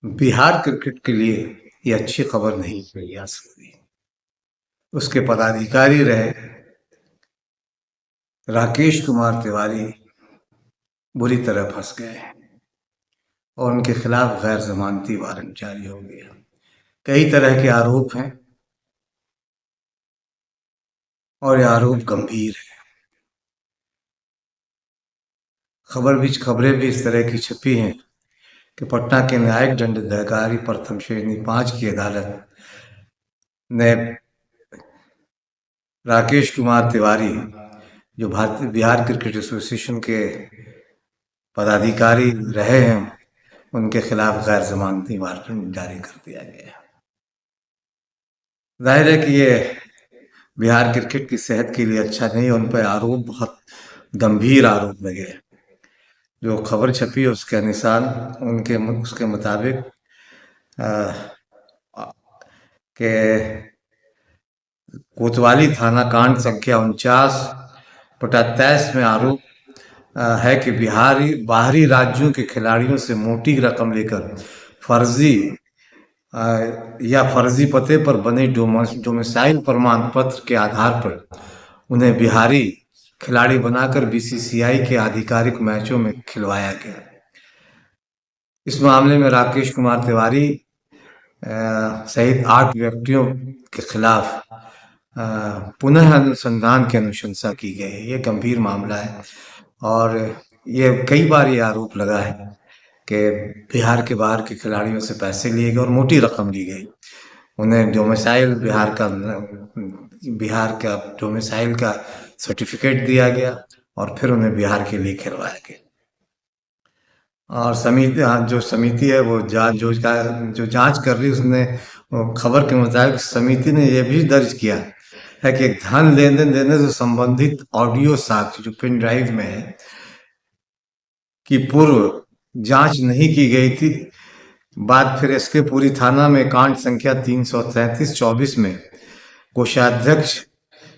Bihar cricket के लिए ये अच्छी खबर नहीं कही जा सकती। उसके पदाधिकारी रहे राकेश कुमार तिवारी बुरी तरह फंस गए और उनके खिलाफ गैर जमानती वारंट जारी हो गया। कई तरह के आरोप हैं और ये आरोप गंभीर है। खबरें भी इस तरह की छपी हैं कि पटना के न्यायिक दंडाधिकारी प्रथम श्रेणी 5 की अदालत ने राकेश कुमार तिवारी, जो भारतीय बिहार क्रिकेट एसोसिएशन के पदाधिकारी रहे हैं, उनके खिलाफ गैर जमानती वारंट जारी कर दिया गया है। जाहिर है कि ये बिहार क्रिकेट की सेहत के लिए अच्छा नहीं है। उन पर आरोप बहुत गंभीर आरोप लगे। जो खबर छपी है उसके अनुसार उसके मुताबिक के कोतवाली थाना कांड संख्या 49/23 में आरोप है कि बाहरी राज्यों के खिलाड़ियों से मोटी रकम लेकर फर्जी या फर्जी पते पर बने डोमिसाइल प्रमाण पत्र के आधार पर उन्हें बिहारी खिलाड़ी बनाकर बीसीसीआई के आधिकारिक मैचों में खिलवाया गया। इस मामले में राकेश कुमार तिवारी सहित 8 व्यक्तियों के खिलाफ पुनः अनुसंधान की अनुशंसा की गई है। ये गंभीर मामला है और ये कई बार ये आरोप लगा है कि बिहार के बाहर के खिलाड़ियों से पैसे लिए गए और मोटी रकम ली गई। उन्हें डोमिसाइल बिहार का डोमिसाइल का सर्टिफिकेट दिया गया और फिर उन्हें बिहार के लिए खिलवाया गया। और जो समिति है वो जो जांच कर रही है, उसने खबर के मुताबिक समिति ने यह भी दर्ज किया है कि धन लेन देने से संबंधित ऑडियो साक्ष्य जो पेन ड्राइव में है की पूर्व जांच नहीं की गई थी। बात फिर एसके पुरी थाना में कांड संख्या 333/24 में कोषाध्यक्ष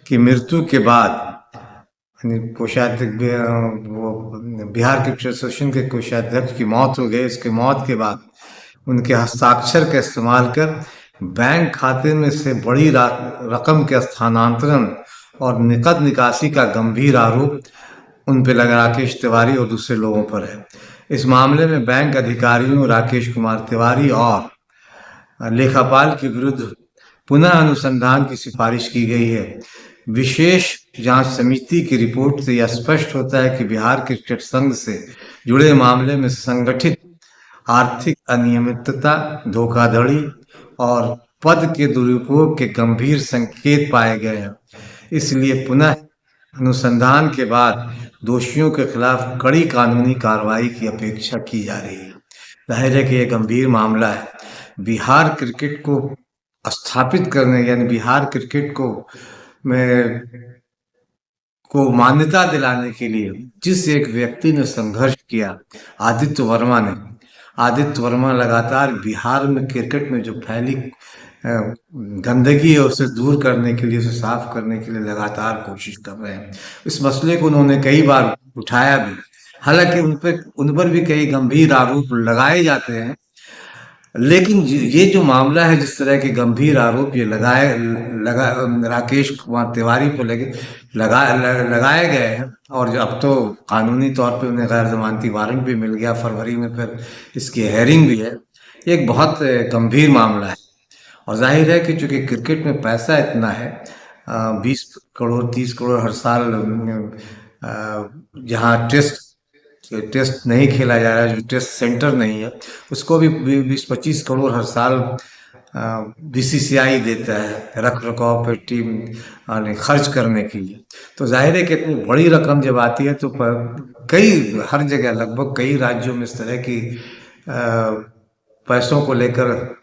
की मृत्यु के बाद कोषाध्यक्ष वो बिहार क्रिकेट एसोसिएशन के कोषाध्यक्ष की मौत हो गई। उसके मौत के बाद उनके हस्ताक्षर का इस्तेमाल कर बैंक खाते में से बड़ी रकम के स्थानांतरण और नकद निकासी का गंभीर आरोप उन पे लगा, राकेश तिवारी और दूसरे लोगों पर है। इस मामले में बैंक अधिकारियों राकेश कुमार तिवारी और लेखापाल के विरुद्ध पुनः अनुसंधान की सिफारिश की गई है। विशेष जांच समिति की रिपोर्ट से यह स्पष्ट होता है कि बिहार क्रिकेट संघ से जुड़े मामले में संगठित आर्थिक अनियमितता, धोखाधड़ी और पद के दुरुपयोग के गंभीर संकेत पाए गए हैं। इसलिए पुनः अनुसंधान के बाद दोषियों के खिलाफ कड़ी कानूनी कार्रवाई की अपेक्षा की जा रही है। जाहिर है कि यह गंभीर मामला है। बिहार क्रिकेट को स्थापित करने यानी बिहार क्रिकेट को मान्यता दिलाने के लिए जिस एक व्यक्ति ने संघर्ष किया, आदित्य वर्मा लगातार बिहार में क्रिकेट में जो फैली गंदगी है उसे दूर करने के लिए, उसे साफ करने के लिए लगातार कोशिश कर रहे हैं। इस मसले को उन्होंने कई बार उठाया भी, हालांकि उन पर भी कई गंभीर आरोप लगाए जाते हैं। लेकिन ये जो मामला है, जिस तरह के गंभीर आरोप ये राकेश कुमार तिवारी को लगाए गए हैं और जो अब तो कानूनी तौर पे उन्हें गैर जमानती वारंट भी मिल गया, फरवरी में फिर इसकी हेयरिंग भी है। एक बहुत गंभीर मामला है और जाहिर है कि चूंकि क्रिकेट में पैसा इतना है, 20 करोड़ 30 करोड़ हर साल, जहाँ टेस्ट नहीं खेला जा रहा है, जो टेस्ट सेंटर नहीं है, उसको भी 20-25 करोड़ हर साल बीसीसीआई देता है रख रखाव पर, टीम खर्च करने के लिए। तो जाहिर है कि इतनी बड़ी रकम जब आती है तो हर जगह लगभग कई राज्यों में इस तरह की पैसों को लेकर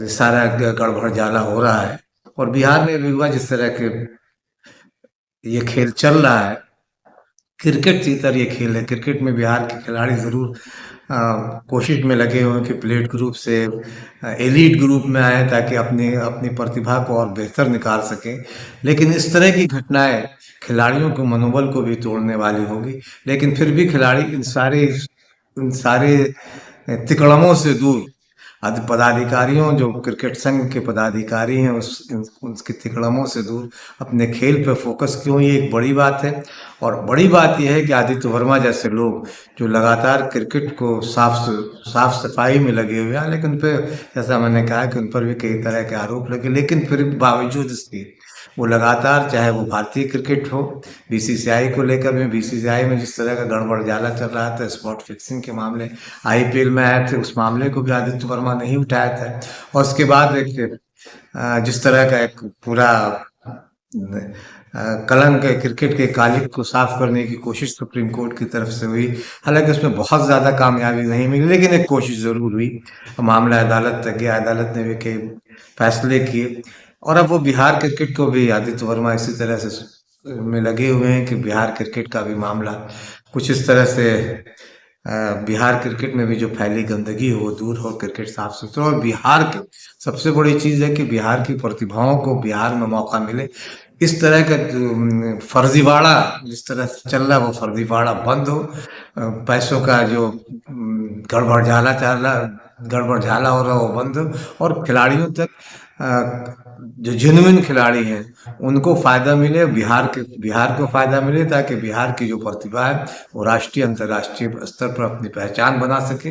सारा गड़बड़ जाला हो रहा है और बिहार में भी हुआ। जिस तरह के ये खेल चल रहा है, क्रिकेट सीतर ये खेल है। क्रिकेट में बिहार के खिलाड़ी ज़रूर कोशिश में लगे हुए कि प्लेट ग्रुप से एलीट ग्रुप में आए ताकि अपनी प्रतिभा को और बेहतर निकाल सकें। लेकिन इस तरह की घटनाएं खिलाड़ियों के मनोबल को भी तोड़ने वाली होगी। लेकिन फिर भी खिलाड़ी इन सारे तिकड़मों से दूर पदाधिकारियों जो क्रिकेट संघ के पदाधिकारी हैं उसके तिकड़मों से दूर अपने खेल पे फोकस क्यों, ये एक बड़ी बात है। और बड़ी बात यह है कि आदित्य वर्मा जैसे लोग जो लगातार क्रिकेट को साफ सफाई में लगे हुए हैं, लेकिन उन पे, जैसा मैंने कहा कि उन पर भी कई तरह के आरोप लगे, लेकिन फिर बावजूद इसके वो लगातार, चाहे वो भारतीय क्रिकेट हो, बीसीसीआई को लेकर में, बीसीसीआई में जिस तरह का गड़बड़झाला चल रहा था स्पॉट फिक्सिंग के मामले, आईपीएल में आए थे, उस मामले को भी आदित्य वर्मा नहीं उठाया था। और उसके बाद एक जिस तरह का एक पूरा कलंक है, क्रिकेट के कालिक को साफ करने की कोशिश सुप्रीम कोर्ट की तरफ से हुई। हालांकि उसमें बहुत ज्यादा कामयाबी नहीं मिली, लेकिन एक कोशिश जरूर हुई। मामला अदालत तक गया, अदालत ने भी कई फैसले किए, और अब वो बिहार क्रिकेट को भी आदित्य वर्मा इसी तरह से में लगे हुए हैं कि बिहार क्रिकेट का भी मामला कुछ इस तरह से बिहार क्रिकेट में भी जो फैली गंदगी हो वो दूर हो, क्रिकेट साफ सुथरा। और बिहार की सबसे बड़ी चीज है कि बिहार की प्रतिभाओं को बिहार में मौका मिले। इस तरह का फर्जीवाड़ा जिस तरह से चल रहा है वो फर्जीवाड़ा बंद हो, पैसों का जो गड़बड़झाला हो रहा है वो बंद हो, और खिलाड़ियों तक जो जेन्युइन खिलाड़ी हैं उनको फायदा मिले, बिहार को फायदा मिले, ताकि बिहार की जो प्रतिभा है वो राष्ट्रीय अंतर्राष्ट्रीय स्तर पर अपनी पहचान बना सके।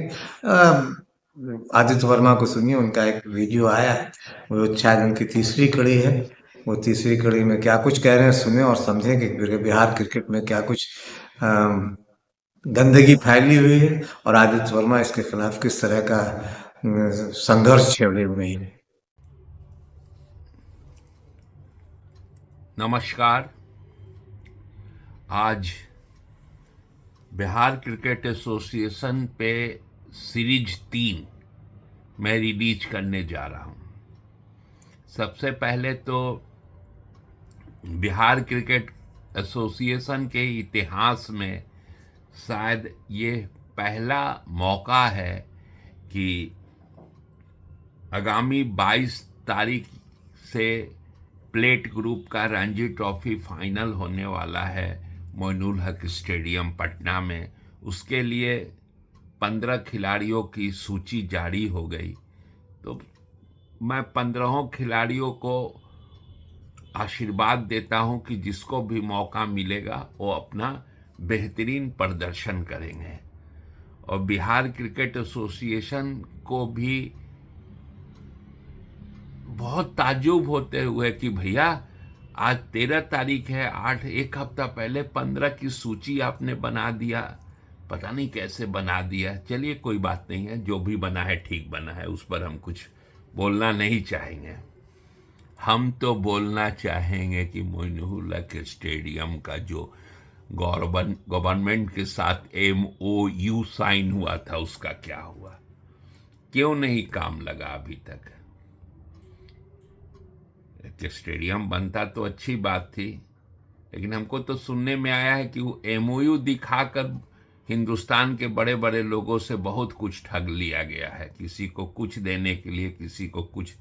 आदित्य वर्मा को सुनिए, उनका एक वीडियो आया है, वो शायद उनकी तीसरी कड़ी है। वो तीसरी कड़ी में क्या कुछ कह रहे हैं सुने और समझें कि बिहार क्रिकेट में क्या कुछ अम, गंदगी फैली हुई है, और आदित्य वर्मा इसके खिलाफ किस तरह का संघर्ष छेड़े हुए हैं। नमस्कार। आज बिहार क्रिकेट एसोसिएशन पे सीरीज 3 मैं रिलीज करने जा रहा हूं। सबसे पहले तो बिहार क्रिकेट एसोसिएशन के इतिहास में शायद ये पहला मौका है कि आगामी 22 तारीख से प्लेट ग्रुप का रणजी ट्रॉफी फाइनल होने वाला है मोइनुल हक स्टेडियम पटना में। उसके लिए 15 खिलाड़ियों की सूची जारी हो गई, तो मैं 15 खिलाड़ियों को आशीर्वाद देता हूं कि जिसको भी मौका मिलेगा वो अपना बेहतरीन प्रदर्शन करेंगे। और बिहार क्रिकेट एसोसिएशन को भी बहुत ताज्जुब होते हुए कि भैया आज 13 तारीख है, 8 एक हफ्ता पहले 15 की सूची आपने बना दिया, पता नहीं कैसे बना दिया। चलिए कोई बात नहीं है, जो भी बना है ठीक बना है, उस पर हम कुछ बोलना नहीं चाहेंगे। हम तो बोलना चाहेंगे कि मोइनुल हक स्टेडियम का जो गवर्नमेंट के साथ MOU साइन हुआ था उसका क्या हुआ, क्यों नहीं काम लगा अभी तक। स्टेडियम बनता तो अच्छी बात थी, लेकिन हमको तो सुनने में आया है कि वो MOU दिखाकर हिंदुस्तान के बड़े बड़े लोगों से बहुत कुछ ठग लिया गया है, किसी को कुछ देने के लिए, किसी को कुछ,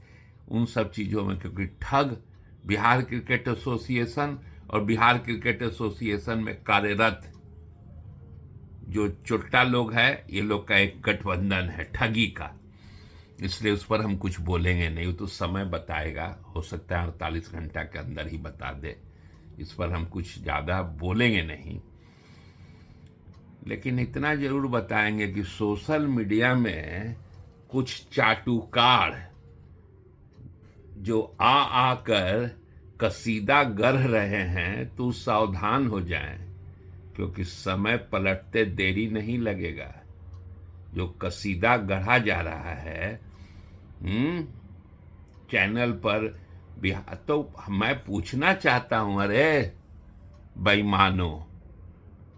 उन सब चीज़ों में। क्योंकि ठग बिहार क्रिकेट एसोसिएशन और बिहार क्रिकेट एसोसिएशन में कार्यरत जो चुट्टा लोग हैं, ये लोग का एक गठबंधन है ठगी का, इसलिए उस पर हम कुछ बोलेंगे नहीं। वो तो समय बताएगा, हो सकता है 48 घंटा के अंदर ही बता दे, इस पर हम कुछ ज़्यादा बोलेंगे नहीं। लेकिन इतना जरूर बताएंगे कि सोशल मीडिया में कुछ चाटुकार जो आकर कसीदा गढ़ रहे हैं, तो सावधान हो जाएं, क्योंकि समय पलटते देरी नहीं लगेगा। जो कसीदा गढ़ा जा रहा है चैनल पर बिहार, तो मैं पूछना चाहता हूं, अरे बेईमानो,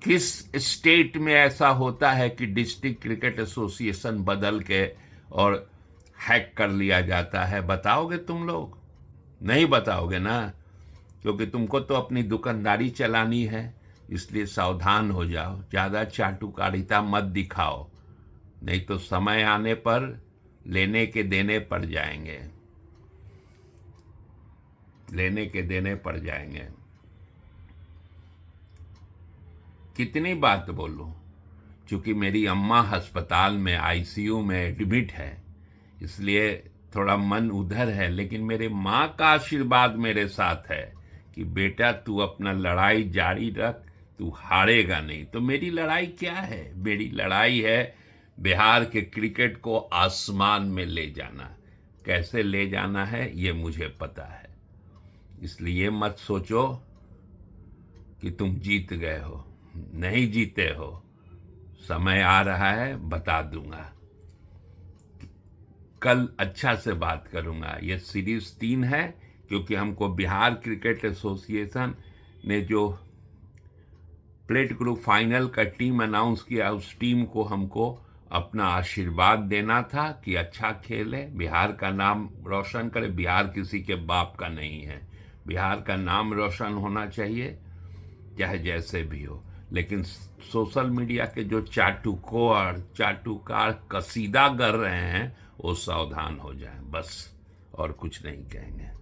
किस स्टेट में ऐसा होता है कि डिस्ट्रिक्ट क्रिकेट एसोसिएशन बदल के और हैक कर लिया जाता है? बताओगे तुम लोग? नहीं बताओगे ना, क्योंकि तुमको तो अपनी दुकानदारी चलानी है, इसलिए सावधान हो जाओ, ज़्यादा चाटुकारिता मत दिखाओ, नहीं तो समय आने पर लेने के देने पड़ जाएंगे, लेने के देने पड़ जाएंगे। कितनी बात बोलूं, क्योंकि मेरी अम्मा अस्पताल में ICU में एडमिट है, इसलिए थोड़ा मन उधर है, लेकिन मेरे माँ का आशीर्वाद मेरे साथ है कि बेटा तू अपना लड़ाई जारी रख, तू हारेगा नहीं। तो मेरी लड़ाई क्या है? मेरी लड़ाई है बिहार के क्रिकेट को आसमान में ले जाना। कैसे ले जाना है ये मुझे पता है। इसलिए मत सोचो कि तुम जीत गए हो, नहीं जीते हो। समय आ रहा है, बता दूंगा। कल अच्छा से बात करूंगा। ये सीरीज 3 है, क्योंकि हमको बिहार क्रिकेट एसोसिएशन ने जो प्लेट ग्रुप फाइनल का टीम अनाउंस किया, उस टीम को हमको अपना आशीर्वाद देना था कि अच्छा खेले, बिहार का नाम रोशन करे। बिहार किसी के बाप का नहीं है, बिहार का नाम रोशन होना चाहिए, चाहे जैसे भी हो। लेकिन सोशल मीडिया के जो चाटुकार कसीदा कर रहे हैं, वो सावधान हो जाएं, बस। और कुछ नहीं कहेंगे।